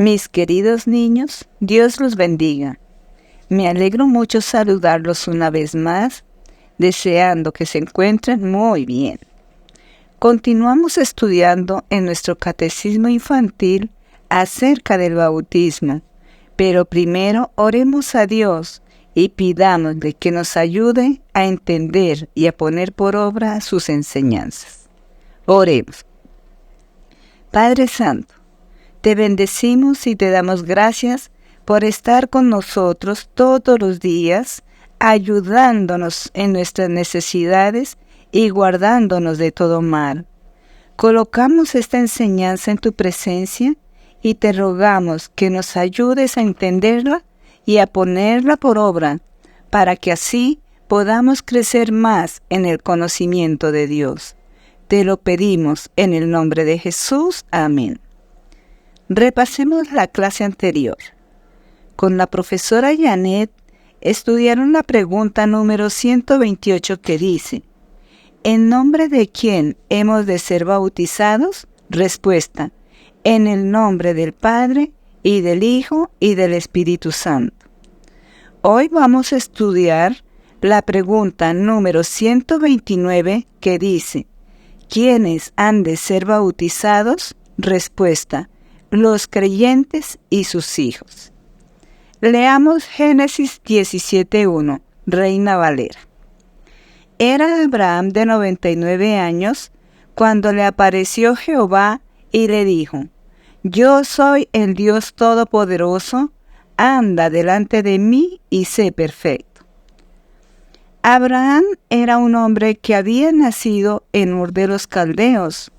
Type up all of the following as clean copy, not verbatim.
Mis queridos niños, Dios los bendiga. Me alegro mucho saludarlos una vez más, deseando que se encuentren muy bien. Continuamos estudiando en nuestro catecismo infantil acerca del bautismo, pero primero oremos a Dios y pidámosle que nos ayude a entender y a poner por obra sus enseñanzas. Oremos. Padre Santo, te bendecimos y te damos gracias por estar con nosotros todos los días, ayudándonos en nuestras necesidades y guardándonos de todo mal. Colocamos esta enseñanza en tu presencia y te rogamos que nos ayudes a entenderla y a ponerla por obra, para que así podamos crecer más en el conocimiento de Dios. Te lo pedimos en el nombre de Jesús. Amén. Repasemos la clase anterior. Con la profesora Janet estudiaron la pregunta número 128 que dice: ¿en nombre de quién hemos de ser bautizados? Respuesta: en el nombre del Padre, y del Hijo, y del Espíritu Santo. Hoy vamos a estudiar la pregunta número 129 que dice: ¿quiénes han de ser bautizados? Respuesta: los creyentes y sus hijos. Leamos Génesis 17:1, Reina Valera. Era Abraham de 99 años cuando le apareció Jehová y le dijo: yo soy el Dios Todopoderoso, anda delante de mí y sé perfecto. Abraham era un hombre que había nacido en Ur de los Caldeos,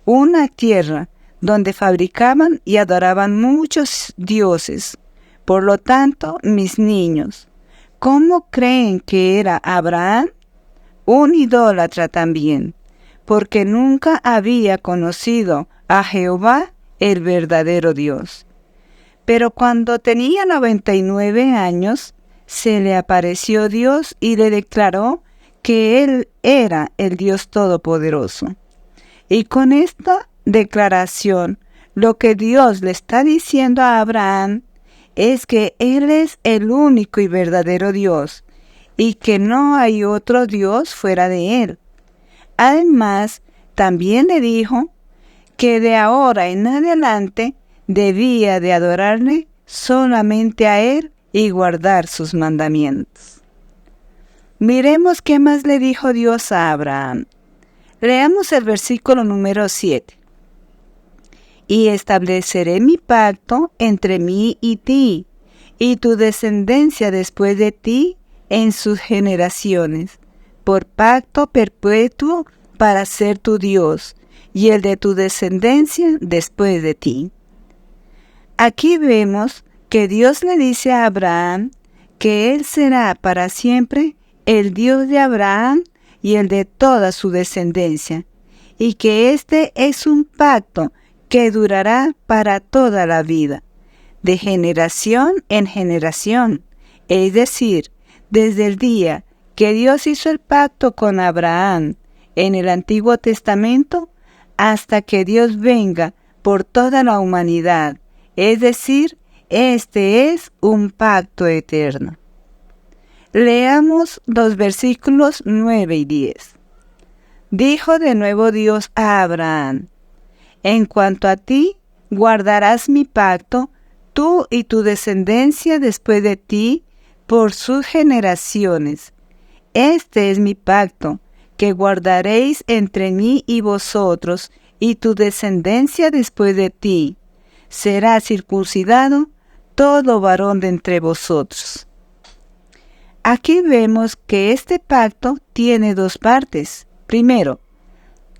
una tierra donde fabricaban y adoraban muchos dioses. Por lo tanto, mis niños, ¿cómo creen que era Abraham? Un idólatra también, porque nunca había conocido a Jehová, el verdadero Dios. Pero cuando tenía 99 años, se le apareció Dios y le declaró que Él era el Dios Todopoderoso. Y con esta declaración, lo que Dios le está diciendo a Abraham es que Él es el único y verdadero Dios y que no hay otro Dios fuera de Él. Además, también le dijo que de ahora en adelante debía de adorarle solamente a Él y guardar sus mandamientos. Miremos qué más le dijo Dios a Abraham. Leamos el versículo número 7. Y estableceré mi pacto entre mí y ti, y tu descendencia después de ti en sus generaciones, por pacto perpetuo para ser tu Dios, y el de tu descendencia después de ti. Aquí vemos que Dios le dice a Abraham que Él será para siempre el Dios de Abraham y el de toda su descendencia, y que este es un pacto que durará para toda la vida, de generación en generación, es decir, desde el día que Dios hizo el pacto con Abraham en el Antiguo Testamento, hasta que Dios venga por toda la humanidad, es decir, este es un pacto eterno. Leamos los versículos 9 y 10. Dijo de nuevo Dios a Abraham: en cuanto a ti, guardarás mi pacto, tú y tu descendencia después de ti, por sus generaciones. Este es mi pacto, que guardaréis entre mí y vosotros, y tu descendencia después de ti. Será circuncidado todo varón de entre vosotros. Aquí vemos que este pacto tiene dos partes. Primero,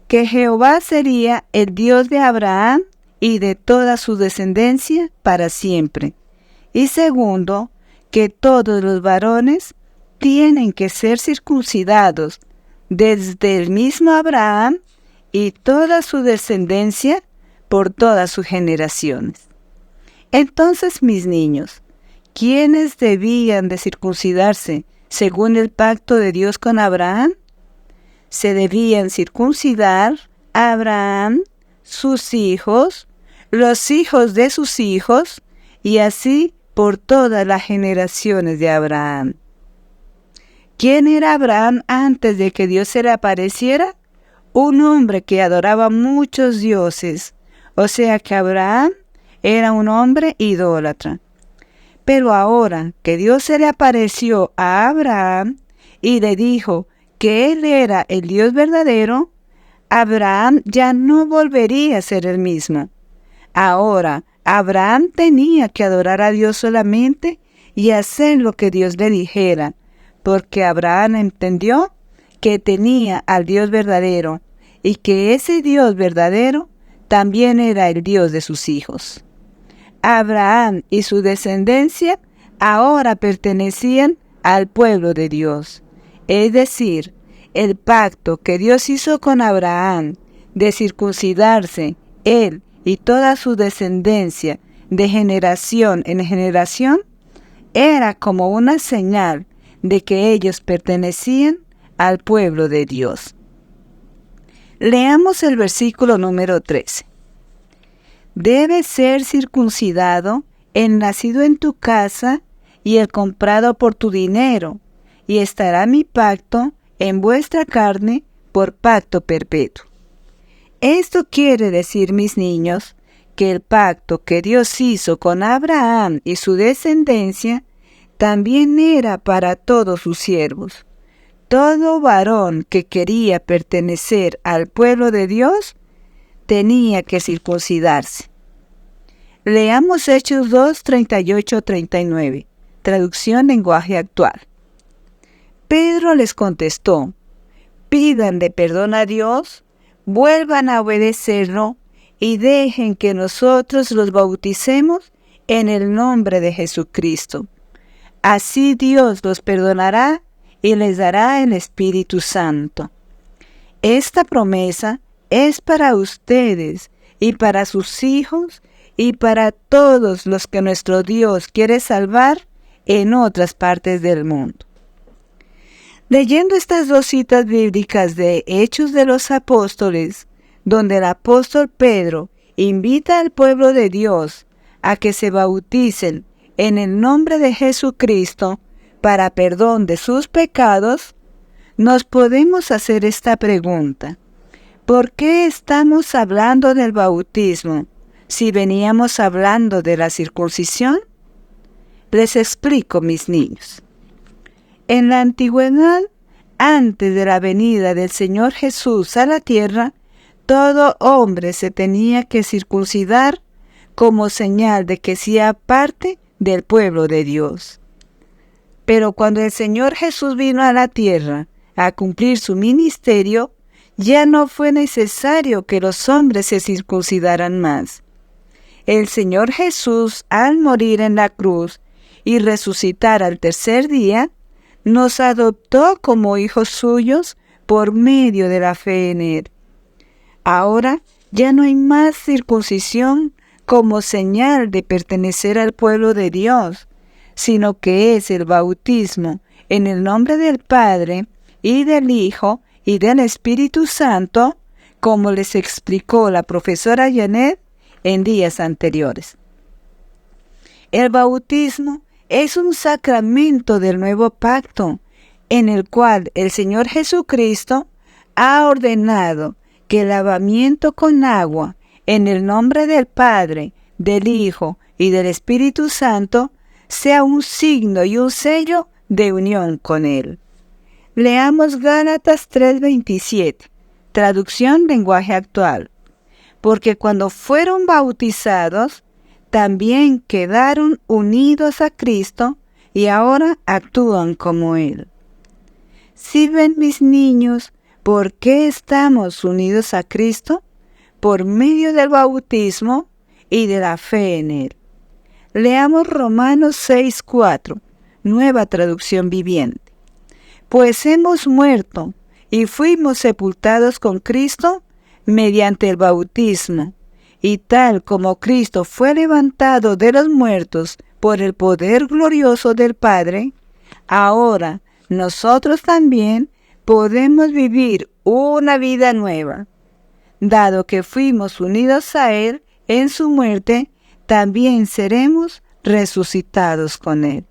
que Jehová sería el Dios de Abraham y de toda su descendencia para siempre. Y segundo, que todos los varones tienen que ser circuncidados desde el mismo Abraham y toda su descendencia por todas sus generaciones. Entonces, mis niños, ¿quiénes debían de circuncidarse según el pacto de Dios con Abraham? Se debían circuncidar Abraham, sus hijos, los hijos de sus hijos, y así por todas las generaciones de Abraham. ¿Quién era Abraham antes de que Dios se le apareciera? Un hombre que adoraba muchos dioses, o sea que Abraham era un hombre idólatra. Pero ahora que Dios se le apareció a Abraham y le dijo que Él era el Dios verdadero, Abraham ya no volvería a ser el mismo. Ahora, Abraham tenía que adorar a Dios solamente y hacer lo que Dios le dijera, porque Abraham entendió que tenía al Dios verdadero y que ese Dios verdadero también era el Dios de sus hijos. Abraham y su descendencia ahora pertenecían al pueblo de Dios. Es decir, el pacto que Dios hizo con Abraham de circuncidarse, él y toda su descendencia de generación en generación, era como una señal de que ellos pertenecían al pueblo de Dios. Leamos el versículo número 13. Debe ser circuncidado el nacido en tu casa y el comprado por tu dinero, y estará mi pacto en vuestra carne por pacto perpetuo. Esto quiere decir, mis niños, que el pacto que Dios hizo con Abraham y su descendencia también era para todos sus siervos. Todo varón que quería pertenecer al pueblo de Dios tenía que circuncidarse. Leamos Hechos 2, 38-39, traducción lenguaje actual. Pedro les contestó: pídanle perdón a Dios, vuelvan a obedecerlo y dejen que nosotros los bauticemos en el nombre de Jesucristo. Así Dios los perdonará y les dará el Espíritu Santo. Esta promesa es para ustedes y para sus hijos y para todos los que nuestro Dios quiere salvar en otras partes del mundo. Leyendo estas dos citas bíblicas de Hechos de los Apóstoles, donde el apóstol Pedro invita al pueblo de Dios a que se bauticen en el nombre de Jesucristo para perdón de sus pecados, nos podemos hacer esta pregunta: ¿por qué estamos hablando del bautismo si veníamos hablando de la circuncisión? Les explico, mis niños. En la antigüedad, antes de la venida del Señor Jesús a la tierra, todo hombre se tenía que circuncidar como señal de que hacía parte del pueblo de Dios. Pero cuando el Señor Jesús vino a la tierra a cumplir su ministerio, ya no fue necesario que los hombres se circuncidaran más. El Señor Jesús, al morir en la cruz y resucitar al tercer día, nos adoptó como hijos suyos por medio de la fe en Él. Ahora ya no hay más circuncisión como señal de pertenecer al pueblo de Dios, sino que es el bautismo en el nombre del Padre y del Hijo y del Espíritu Santo, como les explicó la profesora Janet en días anteriores. El bautismo es un sacramento del nuevo pacto, en el cual el Señor Jesucristo ha ordenado que el lavamiento con agua en el nombre del Padre, del Hijo y del Espíritu Santo sea un signo y un sello de unión con Él. Leamos Gálatas 3:27, traducción lenguaje actual. Porque cuando fueron bautizados, también quedaron unidos a Cristo y ahora actúan como Él. ¿Sí ven, mis niños, por qué estamos unidos a Cristo? Por medio del bautismo y de la fe en Él. Leamos Romanos 6:4, nueva traducción viviente. Pues hemos muerto y fuimos sepultados con Cristo mediante el bautismo, y tal como Cristo fue levantado de los muertos por el poder glorioso del Padre, ahora nosotros también podemos vivir una vida nueva, dado que fuimos unidos a Él en su muerte, también seremos resucitados con Él.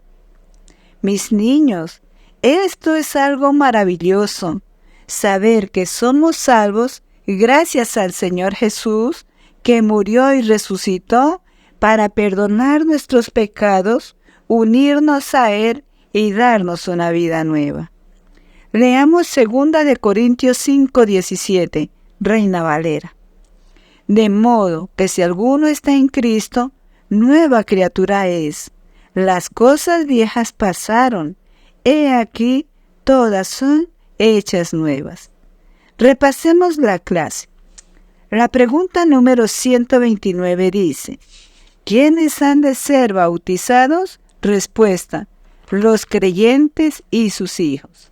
Mis niños, esto es algo maravilloso, saber que somos salvos gracias al Señor Jesús, que murió y resucitó para perdonar nuestros pecados, unirnos a Él y darnos una vida nueva. Leamos 2 Corintios 5:17, Reina Valera. De modo que si alguno está en Cristo, nueva criatura es. Las cosas viejas pasaron, he aquí, todas son hechas nuevas. Repasemos la clase. La pregunta número 129 dice, ¿quiénes han de ser bautizados? Respuesta, los creyentes y sus hijos.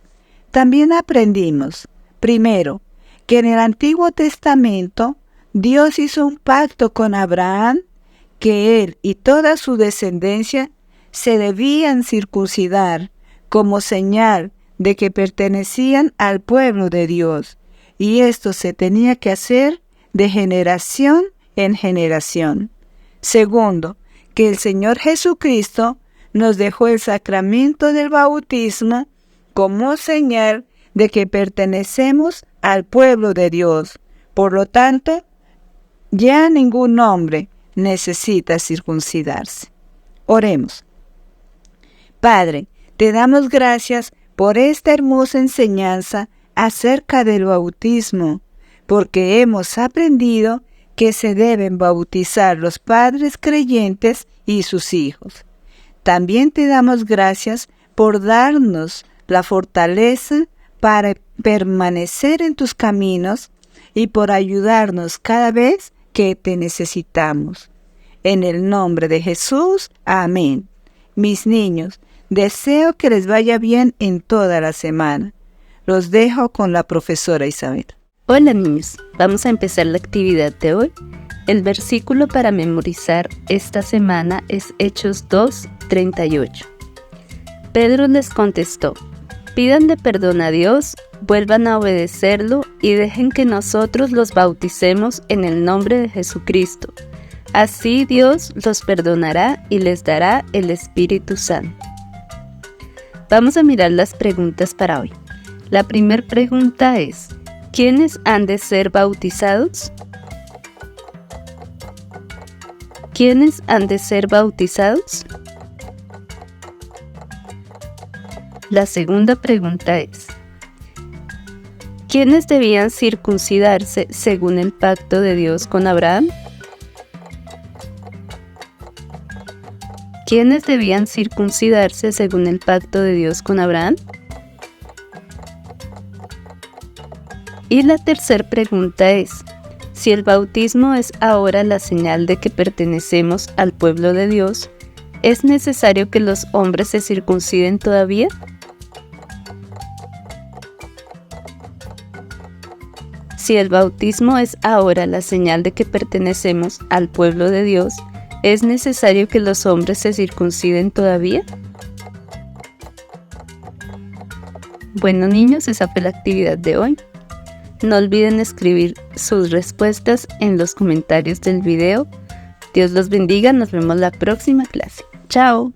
También aprendimos, primero, que en el Antiguo Testamento Dios hizo un pacto con Abraham, que él y toda su descendencia se debían circuncidar como señal de que pertenecían al pueblo de Dios, y esto se tenía que hacer de generación en generación. Segundo, que el Señor Jesucristo nos dejó el sacramento del bautismo como señal de que pertenecemos al pueblo de Dios. Por lo tanto, ya ningún hombre necesita circuncidarse. Oremos. Padre, te damos gracias por esta hermosa enseñanza acerca del bautismo, porque hemos aprendido que se deben bautizar los padres creyentes y sus hijos. También te damos gracias por darnos la fortaleza para permanecer en tus caminos y por ayudarnos cada vez que te necesitamos. En el nombre de Jesús, amén. Mis niños, deseo que les vaya bien en toda la semana. Los dejo con la profesora Isabel. Hola niños, vamos a empezar la actividad de hoy. El versículo para memorizar esta semana es Hechos 2:38. Pedro les contestó, pídanle perdón a Dios, vuelvan a obedecerlo y dejen que nosotros los bauticemos en el nombre de Jesucristo. Así Dios los perdonará y les dará el Espíritu Santo. Vamos a mirar las preguntas para hoy. La primera pregunta es, ¿quiénes han de ser bautizados? ¿Quiénes han de ser bautizados? La segunda pregunta es, ¿quiénes debían circuncidarse según el pacto de Dios con Abraham? ¿Quiénes debían circuncidarse según el pacto de Dios con Abraham? Y la tercera pregunta es, si el bautismo es ahora la señal de que pertenecemos al pueblo de Dios, ¿es necesario que los hombres se circunciden todavía? Si el bautismo es ahora la señal de que pertenecemos al pueblo de Dios, ¿es necesario que los hombres se circunciden todavía? Bueno niños, esa fue la actividad de hoy. No olviden escribir sus respuestas en los comentarios del video. Dios los bendiga, nos vemos la próxima clase. ¡Chao!